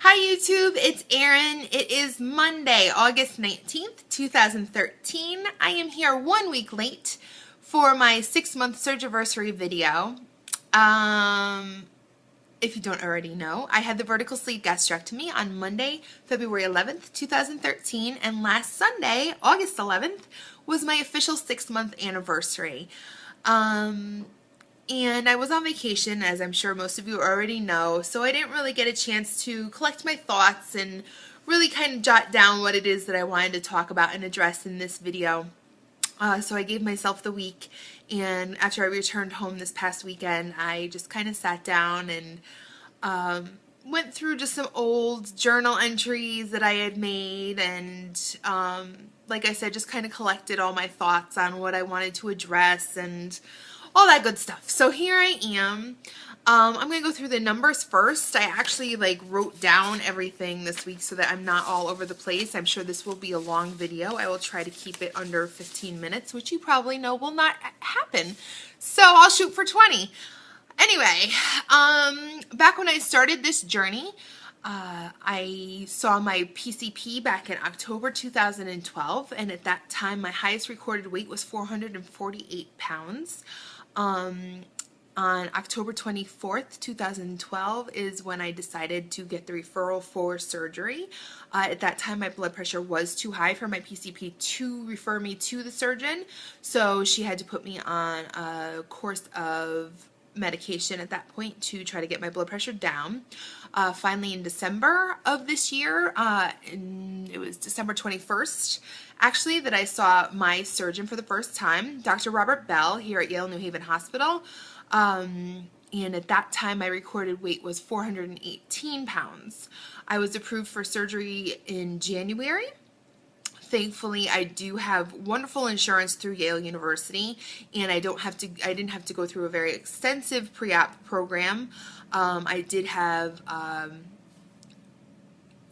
Hi YouTube, it's Erin. It is Monday, August 19th, 2013. I am here 1 week late for my 6-month Surgiversary video. If you don't already know, I had the vertical sleeve gastrectomy on Monday, February 11th, 2013, and last Sunday, August 11th, was my official 6-month anniversary. And I was on vacation, as I'm sure most of you already know, so I didn't really get a chance to collect my thoughts and really kind of jot down what it is that I wanted to talk about and address in this video. So I gave myself the week, and after I returned home this past weekend, I just kind of sat down and went through just some old journal entries that I had made, and like I said, just kind of collected all my thoughts on what I wanted to address and all that good stuff. So here I am. I'm going to go through the numbers first. I actually wrote down everything this week so that I'm not all over the place. I'm sure this will be a long video. I will try to keep it under 15 minutes, which you probably know will not happen. So I'll shoot for 20. Anyway, back when I started this journey, I saw my PCP back in October 2012, and at that time my highest recorded weight was 448 pounds. On October 24th, 2012 is when I decided to get the referral for surgery. At that time, my blood pressure was too high for my PCP to refer me to the surgeon, so she had to put me on a course of medication at that point to try to get my blood pressure down. Finally, in December of this year, it was December 21st, actually, that I saw my surgeon for the first time, Dr. Robert Bell, here at Yale New Haven Hospital. And at that time, my recorded weight was 418 pounds. I was approved for surgery in January. Thankfully, I do have wonderful insurance through Yale University, and I didn't have to go through a very extensive pre-op program. I did have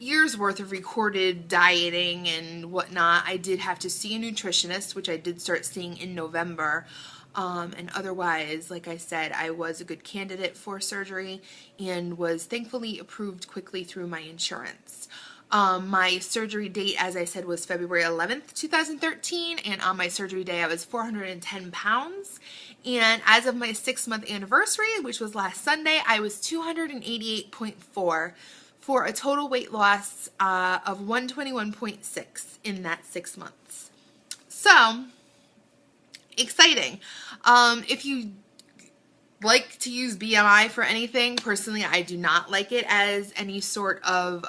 years worth of recorded dieting and whatnot. I did have to see a nutritionist, which I did start seeing in November. And otherwise, like I said, I was a good candidate for surgery and was thankfully approved quickly through my insurance. My surgery date, as I said, was February 11th, 2013, and on my surgery day I was 410 pounds. And as of my 6-month anniversary, which was last Sunday, I was 288.4 for a total weight loss of 121.6 in that 6 months. So, exciting. If you like to use BMI for anything, personally I do not like it as any sort of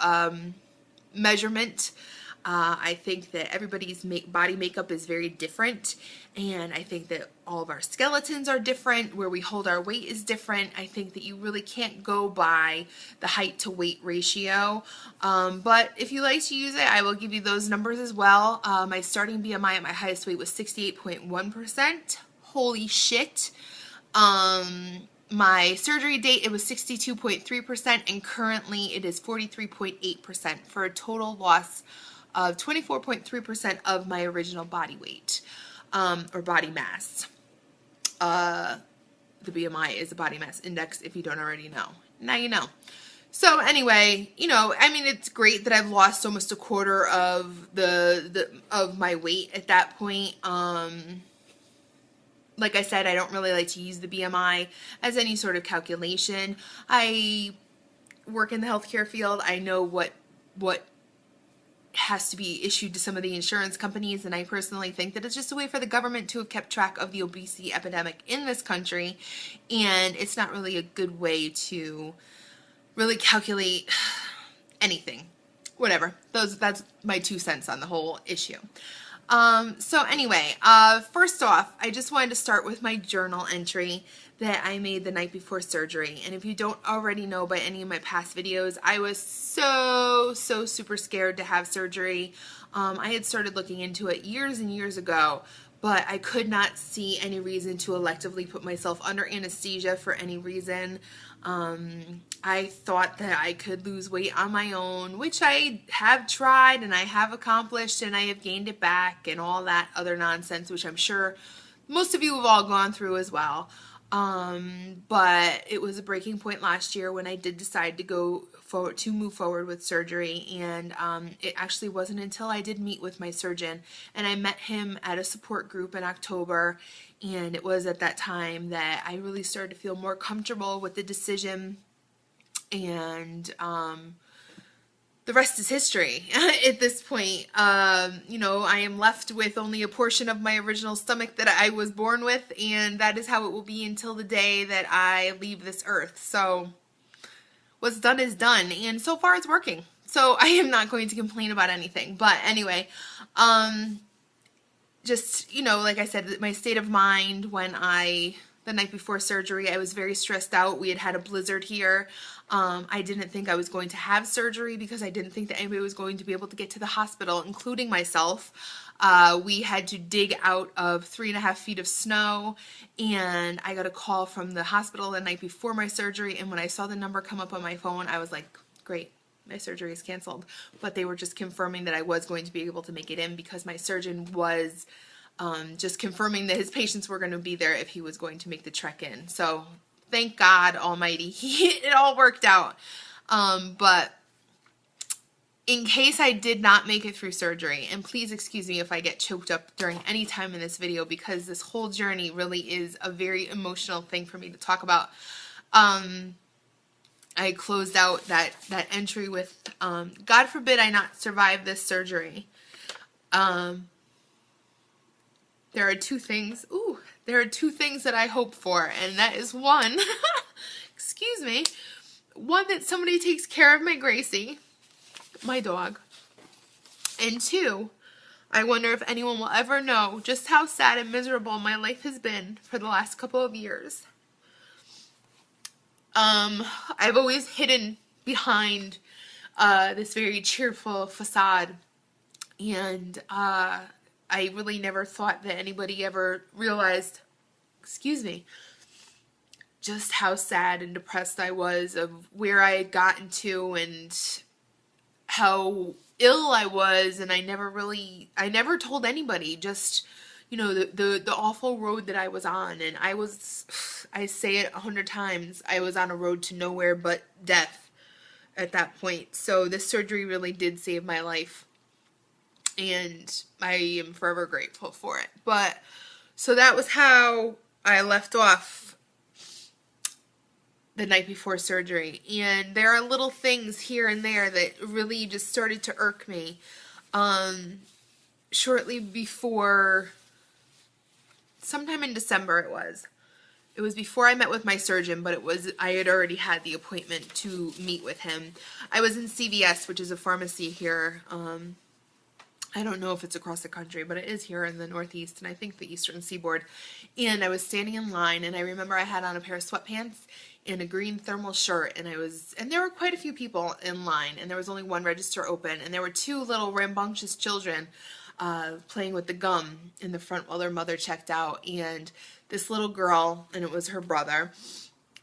measurement. I think that everybody's body makeup is very different, and I think that all of our skeletons are different, where we hold our weight is different. I think that you really can't go by the height to weight ratio, but if you like to use it, I will give you those numbers as well. My starting BMI at my highest weight was 68.1%. Holy shit. My surgery date, it was 62.3%, and currently it is 43.8% for a total loss of 24.3% of my original body weight, or body mass. The BMI is a body mass index, if you don't already know. Now you know. So anyway, I mean, it's great that I've lost almost a quarter of of my weight at that point. Like I said, I don't really like to use the BMI as any sort of calculation. I work in the healthcare field. I know what has to be issued to some of the insurance companies, and I personally think that it's just a way for the government to have kept track of the obesity epidemic in this country, and it's not really a good way to really calculate anything. Whatever. That's my 2 cents on the whole issue. So anyway, first off, I just wanted to start with my journal entry that I made the night before surgery. And if you don't already know by any of my past videos, I was so super scared to have surgery. I had started looking into it years and years ago, but I could not see any reason to electively put myself under anesthesia for any reason. I thought that I could lose weight on my own, which I have tried and I have accomplished, and I have gained it back and all that other nonsense, which I'm sure most of you have all gone through as well. But it was a breaking point last year when I did decide to go move forward with surgery. And it actually wasn't until I did meet with my surgeon, and I met him at a support group in October, and it was at that time that I really started to feel more comfortable with the decision. And the rest is history at this point. You know, I am left with only a portion of my original stomach that I was born with, and that is how it will be until the day that I leave this earth. So what's done is done, and so far it's working. So I am not going to complain about anything. But anyway, just, you know, like I said, my state of mind when the night before surgery, I was very stressed out. We had a blizzard here. I didn't think I was going to have surgery because I didn't think that anybody was going to be able to get to the hospital, including myself. We had to dig out of 3.5 feet of snow, and I got a call from the hospital the night before my surgery, and when I saw the number come up on my phone, I was like, great, my surgery is canceled. But they were just confirming that I was going to be able to make it in, because my surgeon was just confirming that his patients were going to be there if he was going to make the trek in. So thank God Almighty, it all worked out. But in case I did not make it through surgery, and please excuse me if I get choked up during any time in this video, because this whole journey really is a very emotional thing for me to talk about. I closed out that entry with, God forbid I not survive this surgery. There are two things that I hope for, and that is one, excuse me, one, that somebody takes care of my Gracie, my dog, and two, I wonder if anyone will ever know just how sad and miserable my life has been for the last couple of years. I've always hidden behind this very cheerful facade, and I really never thought that anybody ever realized, excuse me, just how sad and depressed I was, of where I had gotten to and how ill I was. And I never told anybody, just, you know, the awful road that I was on. And I say it 100 times, I was on a road to nowhere but death at that point. So this surgery really did save my life, and I am forever grateful for it. But so that was how I left off the night before surgery. And there are little things here and there that really just started to irk me. Shortly before, sometime in December it was before I met with my surgeon, but I had already had the appointment to meet with him. I was in CVS, which is a pharmacy here. I don't know if it's across the country, but it is here in the Northeast, and I think the Eastern Seaboard. And I was standing in line, and I remember I had on a pair of sweatpants and a green thermal shirt, and there were quite a few people in line, and there was only one register open, and there were two little rambunctious children playing with the gum in the front while their mother checked out. And this little girl, and it was her brother,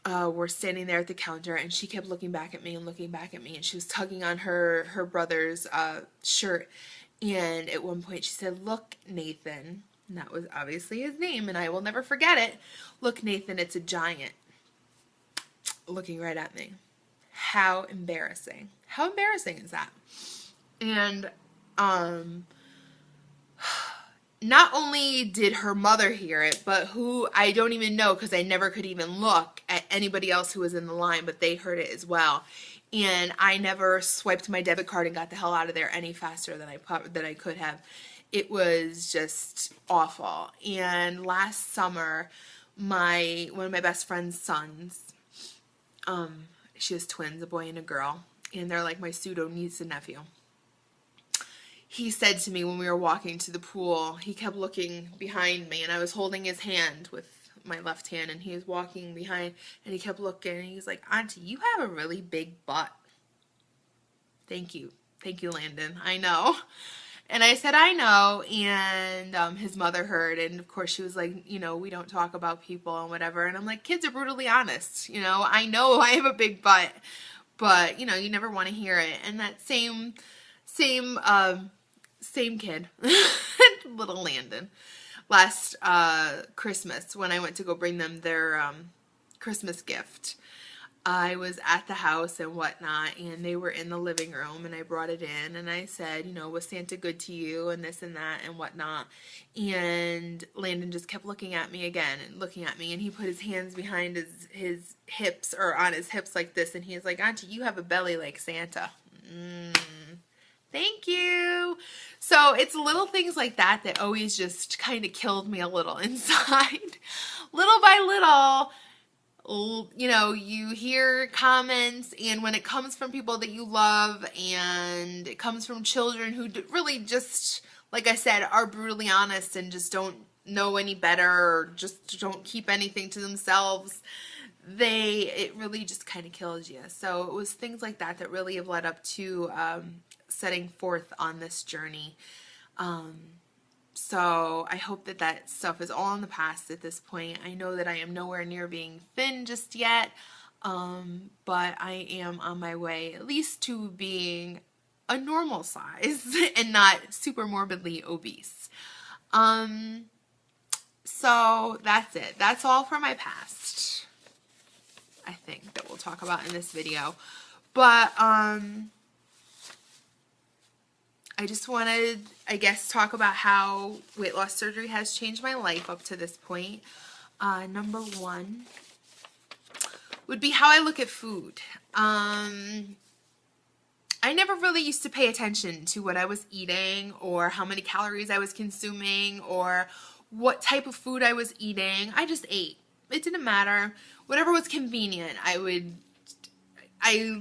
were standing there at the counter, and she kept looking back at me and looking back at me, and she was tugging on her brother's shirt. And at one point she said, "Look, Nathan," and that was obviously his name, and I will never forget it. "Look, Nathan, it's a giant," looking right at me. How embarrassing. How embarrassing is that? And not only did her mother hear it, but who I don't even know, because I never could even look at anybody else who was in the line, but they heard it as well. And I never swiped my debit card and got the hell out of there any faster than I could have. It was just awful. And last summer, one of my best friend's sons, she has twins, a boy and a girl, and they're like my pseudo niece and nephew. He said to me when we were walking to the pool, he kept looking behind me, and I was holding his hand with my left hand, and he was walking behind, and he kept looking, and he's like, "Auntie, you have a really big butt." Thank you, Landon, I know. And I said, "I know." And his mother heard, and of course she was like, "You know, we don't talk about people and whatever." And I'm like, kids are brutally honest, you know. I know I have a big butt, but you know, you never want to hear it. And that same kid, little Landon, last Christmas, when I went to go bring them their Christmas gift, I was at the house and whatnot, and they were in the living room, and I brought it in, and I said, you know, was Santa good to you, and this and that and whatnot. And Landon just kept looking at me again and looking at me, and he put his hands behind his hips, or on his hips like this, and he's like, Auntie, you have a belly like Santa. Thank you. So it's little things like that that always just kind of killed me a little inside. Little by little, you know, you hear comments, and when it comes from people that you love, and it comes from children who really just, like I said, are brutally honest and just don't know any better, or just don't keep anything to themselves, it really just kind of kills you. So it was things like that that really have led up to setting forth on this journey. So I hope that that stuff is all in the past at this point. I know that I am nowhere near being thin just yet, but I am on my way at least to being a normal size and not super morbidly obese. So that's it. That's all for my past, I think, that we'll talk about in this video. But I just wanted, I guess, talk about how weight loss surgery has changed my life up to this point. Number one would be how I look at food. I never really used to pay attention to what I was eating, or how many calories I was consuming, or what type of food I was eating. I just ate. It didn't matter. Whatever was convenient, I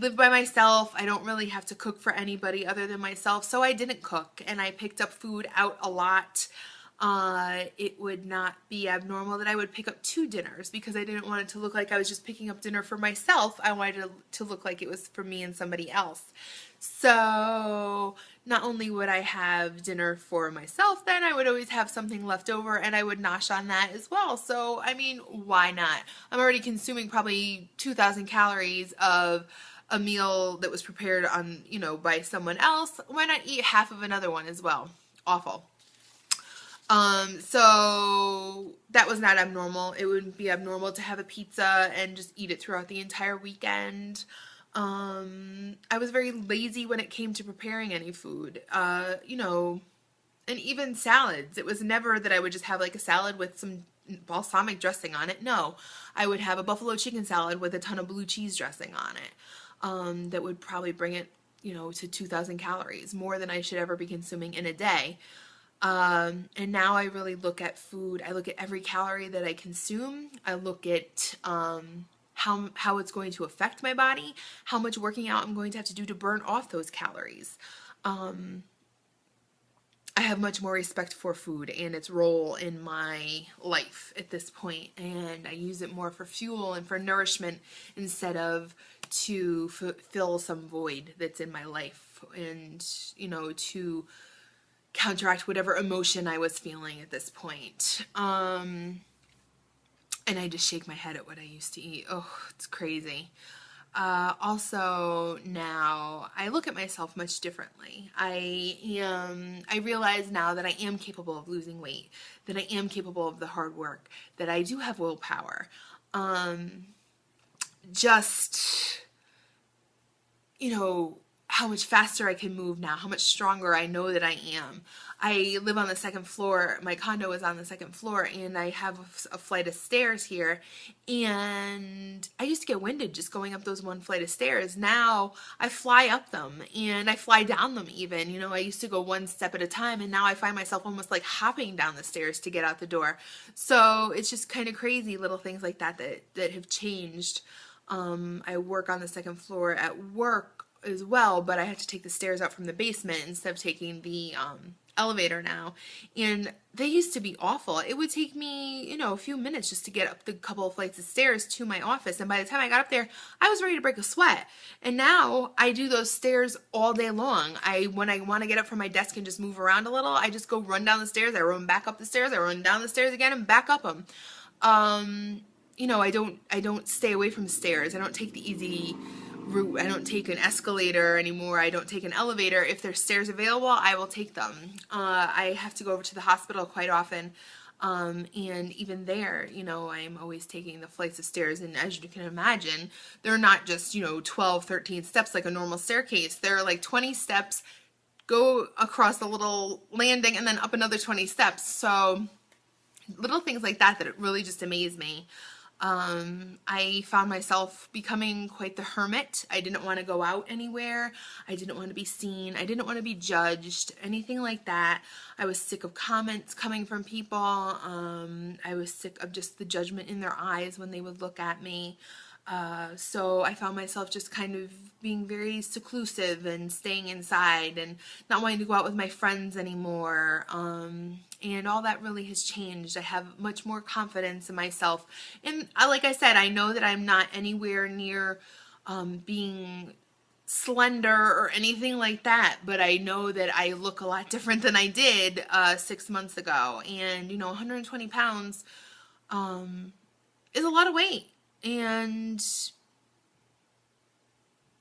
live by myself. I don't really have to cook for anybody other than myself, so I didn't cook, and I picked up food out a lot. It would not be abnormal that I would pick up 2 dinners, because I didn't want it to look like I was just picking up dinner for myself. I wanted it to look like it was for me and somebody else. So not only would I have dinner for myself, then I would always have something left over, and I would nosh on that as well. So, I mean, why not? I'm already consuming probably 2,000 calories of a meal that was prepared on, you know, by someone else. Why not eat half of another one as well? Awful. So that was not abnormal. It wouldn't be abnormal to have a pizza and just eat it throughout the entire weekend. I was very lazy when it came to preparing any food, you know, and even salads. It was never that I would just have like a salad with some balsamic dressing on it. No, I would have a buffalo chicken salad with a ton of blue cheese dressing on it. That would probably bring it, you know, to 2,000 calories, more than I should ever be consuming in a day. And now I really look at food. I look at every calorie that I consume. I look at, how it's going to affect my body, how much working out I'm going to have to do to burn off those calories. I have much more respect for food and its role in my life at this point, and I use it more for fuel and for nourishment instead of to fill some void that's in my life, and, you know, to counteract whatever emotion I was feeling at this point. And I just shake my head at what I used to eat. Oh, it's crazy. Also, now I look at myself much differently. I realize now that I am capable of losing weight, that I am capable of the hard work, that I do have willpower. Just, you know, how much faster I can move now, how much stronger I know that I am. I live on the 2nd floor. My condo is on the 2nd floor, and I have a flight of stairs here, and I used to get winded just going up those one flight of stairs. Now I fly up them, and I fly down them even. You know, I used to go one step at a time, and now I find myself almost like hopping down the stairs to get out the door. So it's just kind of crazy, little things like that have changed. I work on the 2nd floor at work as well, but I have to take the stairs out from the basement instead of taking the elevator now, and they used to be awful. It would take me, you know, a few minutes just to get up the couple of flights of stairs to my office, and by the time I got up there, I was ready to break a sweat. And now I do those stairs all day long. When I want to get up from my desk and just move around a little, I just go run down the stairs, I run back up the stairs, I run down the stairs again and back up them. You know, I don't stay away from stairs. I don't take the easy route. I don't take an escalator anymore. I don't take an elevator. If there's stairs available, I will take them. I have to go over to the hospital quite often And even there, you know, I'm always taking the flights of stairs, and as you can imagine, they're not just, you know, 12, 13 steps like a normal staircase. They're like 20 steps, go across the little landing, and then up another 20 steps. So little things like that that really just amaze me. I found myself becoming quite the hermit. I didn't want to go out anywhere. I didn't want to be seen. I didn't want to be judged, anything like that. I was sick of comments coming from people. I was sick of just the judgment in their eyes when they would look at me. So I found myself just kind of being very seclusive and staying inside and not wanting to go out with my friends anymore. And all that really has changed. I have much more confidence in myself. And like I said, I know that I'm not anywhere near being slender or anything like that, but I know that I look a lot different than I did 6 months ago. And, you know, 120 pounds is a lot of weight. And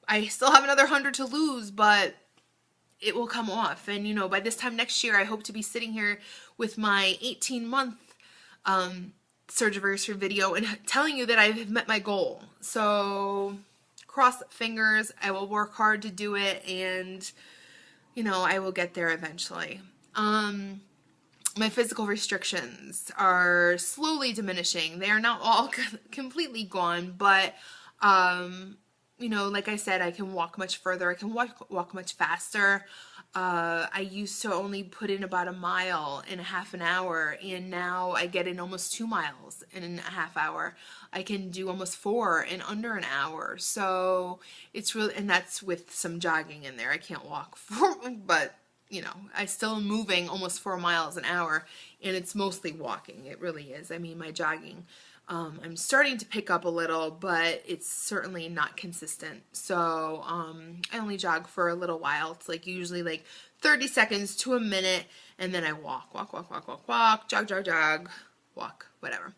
I still have another 100 to lose, but it will come off. And, you know, by this time next year, I hope to be sitting here with my 18-month Surgiversary video and telling you that I have met my goal. So cross fingers, I will work hard to do it, and, you know, I will get there eventually. My physical restrictions are slowly diminishing. They are not all completely gone, but, you know, like I said, I can walk much further. I can walk much faster. I used to only put in about a mile in a half an hour, and now I get in almost 2 miles in a half hour. I can do almost 4 in under an hour. So it's really, and that's with some jogging in there. I can't walk, but you know, I still am moving almost 4 miles an hour, and it's mostly walking. It really is. I mean, my jogging, I'm starting to pick up a little, but it's certainly not consistent. So I only jog for a little while. It's like usually like 30 seconds to a minute, and then I walk, jog, walk, whatever.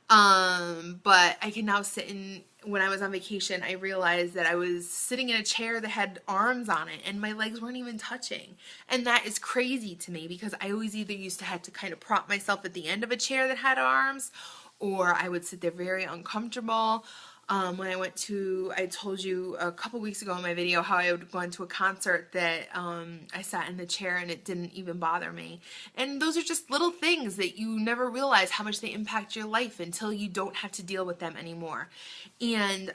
But I can now sit in, when I was on vacation, I realized that I was sitting in a chair that had arms on it and my legs weren't even touching. And that is crazy to me, because I always either used to have to kind of prop myself at the end of a chair that had arms, or I would sit there very uncomfortable. When I told you a couple weeks ago in my video how I would go into a concert that I sat in the chair and it didn't even bother me. And those are just little things that you never realize how much they impact your life until you don't have to deal with them anymore. And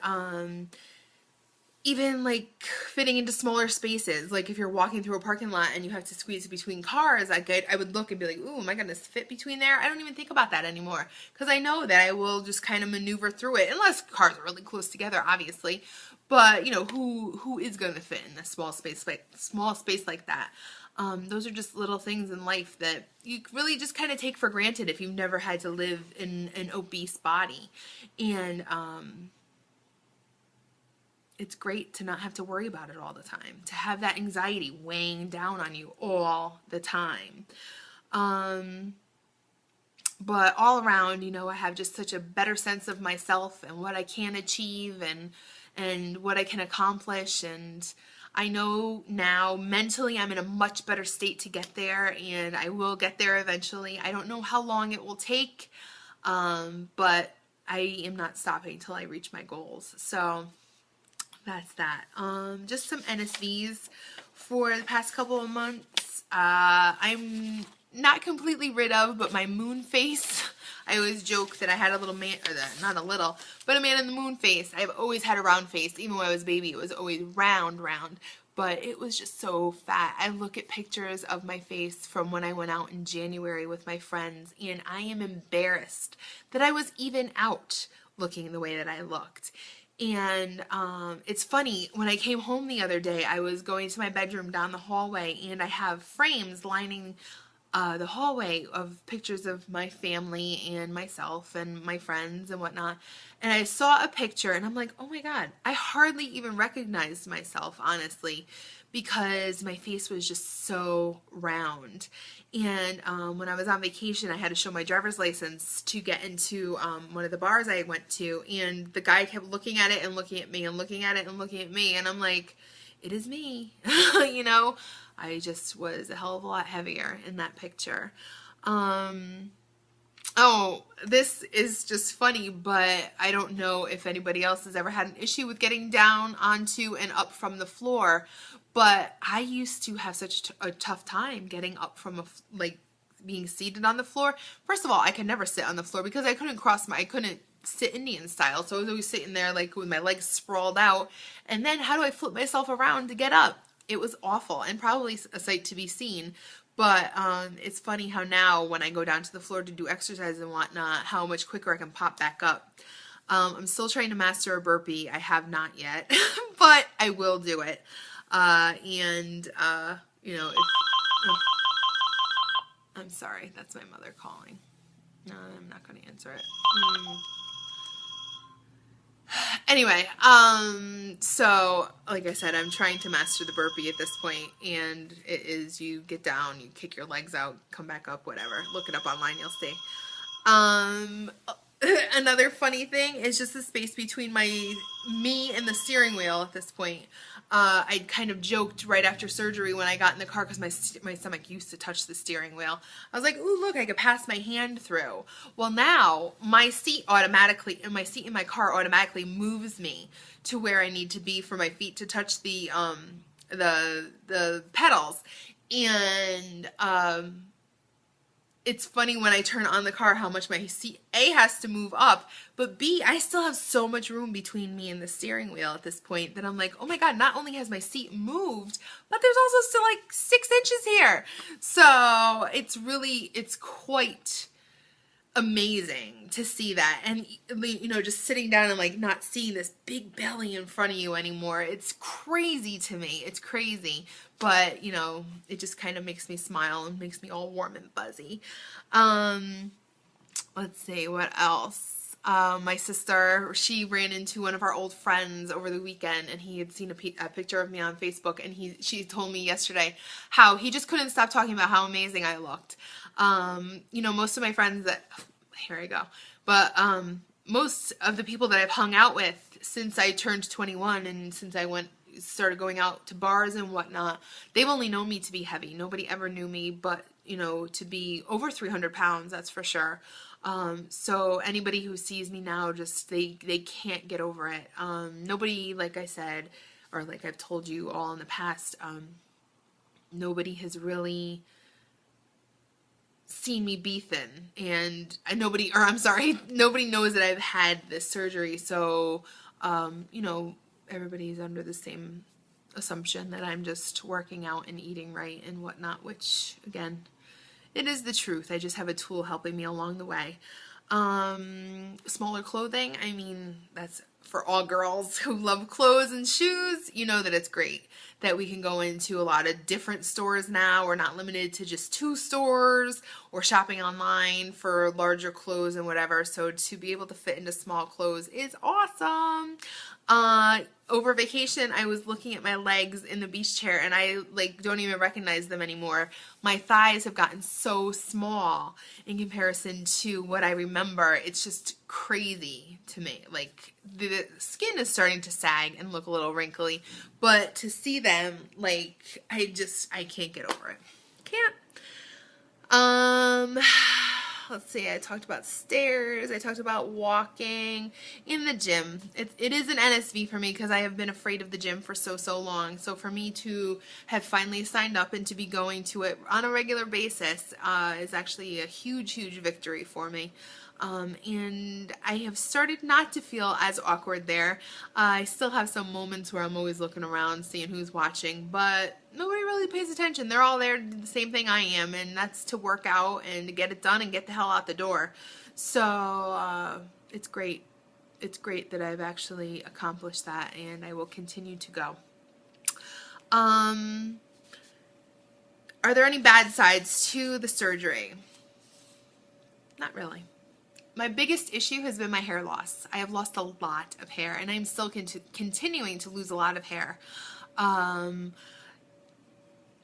even like fitting into smaller spaces, like if you're walking through a parking lot and you have to squeeze between cars, I would look and be like, ooh, am I going to fit between there? I don't even think about that anymore, because I know that I will just kind of maneuver through it, unless cars are really close together, obviously. But you know, who is going to fit in a small space like that? Those are just little things in life that you really just kind of take for granted if you've never had to live in an obese body. And it's great to not have to worry about it all the time, to have that anxiety weighing down on you all the time. But all around, you know, I have just such a better sense of myself and what I can achieve and what I can accomplish. And I know now mentally I'm in a much better state to get there, and I will get there eventually. I don't know how long it will take, but I am not stopping until I reach my goals. So that's that. Just some NSVs for the past couple of months. I'm not completely rid of, but my moon face. I always joke that I had a little man, or not a little, but a man in the moon face. I've always had a round face. Even when I was a baby, it was always round, but it was just so fat. I look at pictures of my face from when I went out in January with my friends, and I am embarrassed that I was even out looking the way that I looked. And it's funny, when I came home the other day, I was going to my bedroom down the hallway, and I have frames lining the hallway of pictures of my family and myself and my friends and whatnot. And I saw a picture, and I'm like, oh my God, I hardly even recognized myself, honestly, because my face was just so round. And when I was on vacation, I had to show my driver's license to get into one of the bars I went to, and the guy kept looking at it and looking at me and looking at it and looking at me, and I'm like, it is me. You know, I just was a hell of a lot heavier in that picture. Oh, this is just funny, but I don't know if anybody else has ever had an issue with getting down onto and up from the floor, but I used to have such a tough time getting up from like being seated on the floor. First of all, I could never sit on the floor because I couldn't sit Indian style. So I was always sitting there like with my legs sprawled out. And then how do I flip myself around to get up? It was awful and probably a sight to be seen. But it's funny how now when I go down to the floor to do exercise and whatnot, how much quicker I can pop back up. I'm still trying to master a burpee. I have not yet, but I will do it. You know, oh, I'm sorry, that's my mother calling. No, I'm not going to answer it. Anyway, so like I said, I'm trying to master the burpee at this point, and it is you get down, you kick your legs out, come back up, whatever. Look it up online, you'll see. Another funny thing is just the space between me and the steering wheel at this point. I kind of joked right after surgery when I got in the car because my stomach used to touch the steering wheel. I was like, ooh, look, I could pass my hand through. Well, now my seat in my car automatically moves me to where I need to be for my feet to touch the pedals. And it's funny when I turn on the car how much my seat A has to move up, but B, I still have so much room between me and the steering wheel at this point that I'm like, oh my God, not only has my seat moved, but there's also still like 6 inches here. So it's quite amazing to see that. And you know, just sitting down and like not seeing this big belly in front of you anymore, it's crazy to me. It's crazy, but you know, it just kind of makes me smile and makes me all warm and fuzzy. Let's see what else. My sister, she ran into one of our old friends over the weekend, and he had seen a picture of me on Facebook, and she told me yesterday how he just couldn't stop talking about how amazing I looked. You know, most of my friends here I go, but most of the people that I've hung out with since I turned 21 and since I started going out to bars and whatnot, they've only known me to be heavy. Nobody ever knew me but, you know, to be over 300 pounds, that's for sure. So anybody who sees me now, just they can't get over it. Nobody, like I said, or like I've told you all in the past, nobody has really seen me be thin, and nobody knows that I've had this surgery. So, you know, everybody's under the same assumption that I'm just working out and eating right and whatnot, which again, it is the truth. I just have a tool helping me along the way. Smaller clothing, I mean, that's for all girls who love clothes and shoes. You know that it's great that we can go into a lot of different stores now. We're not limited to just 2 stores or shopping online for larger clothes and whatever. So to be able to fit into small clothes is awesome. Over vacation, I was looking at my legs in the beach chair, and I like don't even recognize them anymore. My thighs have gotten so small in comparison to what I remember. It's just crazy to me. Like the skin is starting to sag and look a little wrinkly, but to see them, like I can't get over it. Can't. Let's see, I talked about stairs, I talked about walking in the gym. It is an NSV for me because I have been afraid of the gym for so long. So for me to have finally signed up and to be going to it on a regular basis is actually a huge victory for me. And I have started not to feel as awkward there. I still have some moments where I'm always looking around, seeing who's watching, but nobody really pays attention. They're all there to do the same thing I am, and that's to work out and to get it done and get the hell out the door. So it's great. It's great that I've actually accomplished that, and I will continue to go. Are there any bad sides to the surgery? Not really. My biggest issue has been my hair loss. I have lost a lot of hair, and I'm still continuing to lose a lot of hair.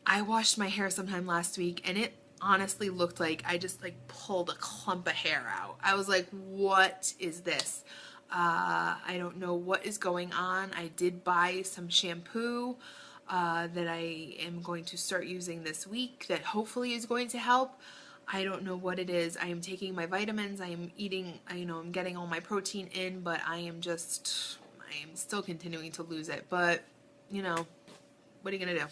I washed my hair sometime last week, and it honestly looked like I just like pulled a clump of hair out. I was like, what is this? I don't know what is going on. I did buy some shampoo that I am going to start using this week that hopefully is going to help. I don't know what it is. I am taking my vitamins. I am eating, I'm getting all my protein in, but I am still continuing to lose it. But, what are you going to do?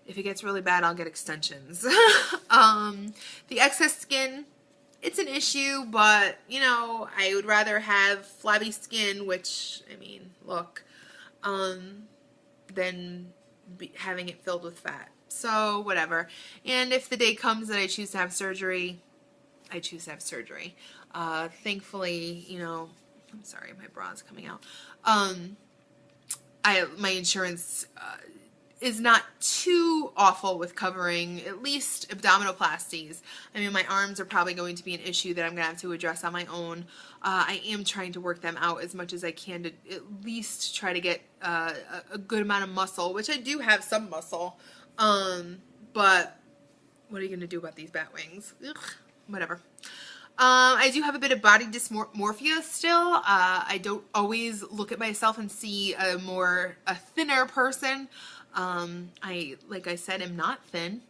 If it gets really bad, I'll get extensions. The excess skin, it's an issue, but, I would rather have flabby skin, which, look, than having it filled with fat. So, whatever. And if the day comes that I choose to have surgery, I choose to have surgery. Thankfully, I'm sorry, my bra is coming out. My insurance is not too awful with covering at least abdominoplasties. My arms are probably going to be an issue that I'm going to have to address on my own. I am trying to work them out as much as I can to at least try to get a good amount of muscle, which I do have some muscle. But what are you going to do about these bat wings? Ugh, whatever. I do have a bit of body dysmorphia still. I don't always look at myself and see a thinner person. Like I said, am not thin,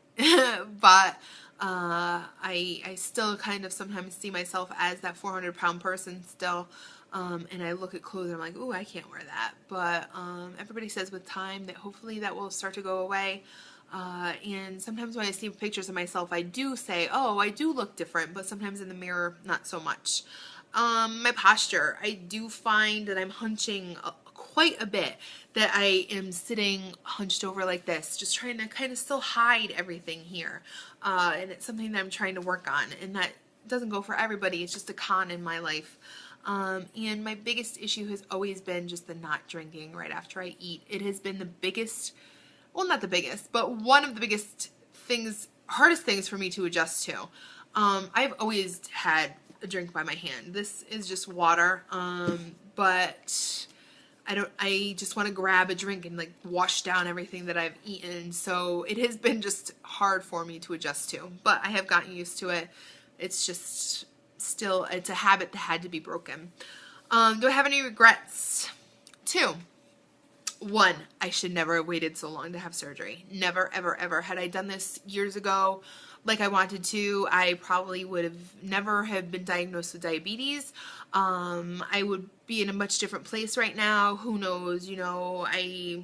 but I still kind of sometimes see myself as that 400-pound person still. And I look at clothes and I'm like, ooh, I can't wear that. But everybody says with time that hopefully that will start to go away. And sometimes when I see pictures of myself, I do say, oh, I do look different, but sometimes in the mirror, not so much. My posture, I do find that I'm hunching quite a bit, that I am sitting hunched over like this, just trying to kind of still hide everything here. And it's something that I'm trying to work on, and that doesn't go for everybody. It's just a con in my life. And my biggest issue has always been just the not drinking right after I eat. It has been the biggest, well, not the biggest, but one of the biggest things, hardest things for me to adjust to. I've always had a drink by my hand. This is just water, but I just want to grab a drink and like wash down everything that I've eaten. So it has been just hard for me to adjust to, but I have gotten used to it. It's just still, it's a habit that had to be broken. Do I have any regrets? 2. 1, I should never have waited so long to have surgery. Never, ever, ever. Had I done this years ago like I wanted to, I probably would have never have been diagnosed with diabetes. I would be in a much different place right now. Who knows? I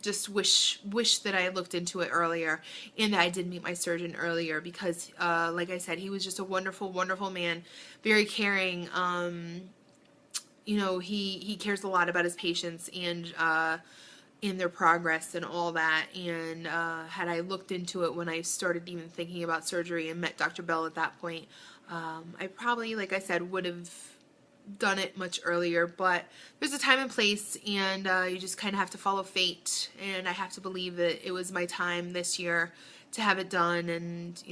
just wish that I looked into it earlier and that I did meet my surgeon earlier, because like I said, he was just a wonderful, wonderful man, very caring. He cares a lot about his patients and their progress and all that. And had I looked into it when I started even thinking about surgery and met Dr. Bell at that point, I probably, like I said, would have done it much earlier. But there's a time and place, and you just kind of have to follow fate. And I have to believe that it was my time this year to have it done, and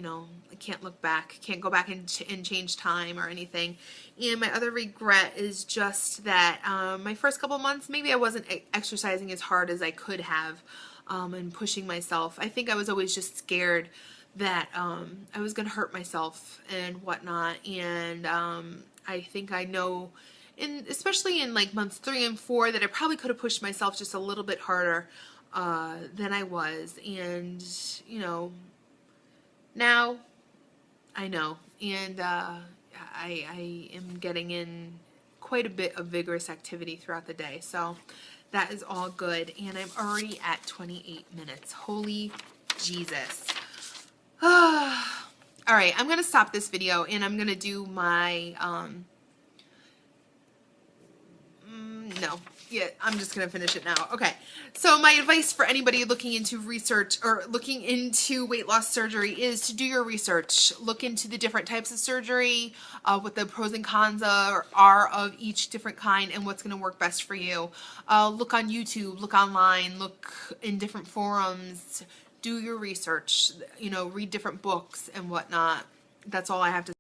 I can't look back, can't go back and change time or anything. And my other regret is just that my first couple months, maybe I wasn't exercising as hard as I could have, and pushing myself. I think I was always just scared that I was going to hurt myself and whatnot. And I think I know, especially in like months 3 and 4, that I probably could have pushed myself just a little bit harder than I was. And now I know, and I am getting in quite a bit of vigorous activity throughout the day, so that is all good. And I'm already at 28 minutes. Holy Jesus. Alright, I'm going to stop this video, and I'm going to do my, no. Yeah, I'm just going to finish it now. Okay, so my advice for anybody looking into research or looking into weight loss surgery is to do your research. Look into the different types of surgery, what the pros and cons are of each different kind, and what's going to work best for you. Look on YouTube, look online, look in different forums, do your research, read different books and whatnot. That's all I have to say.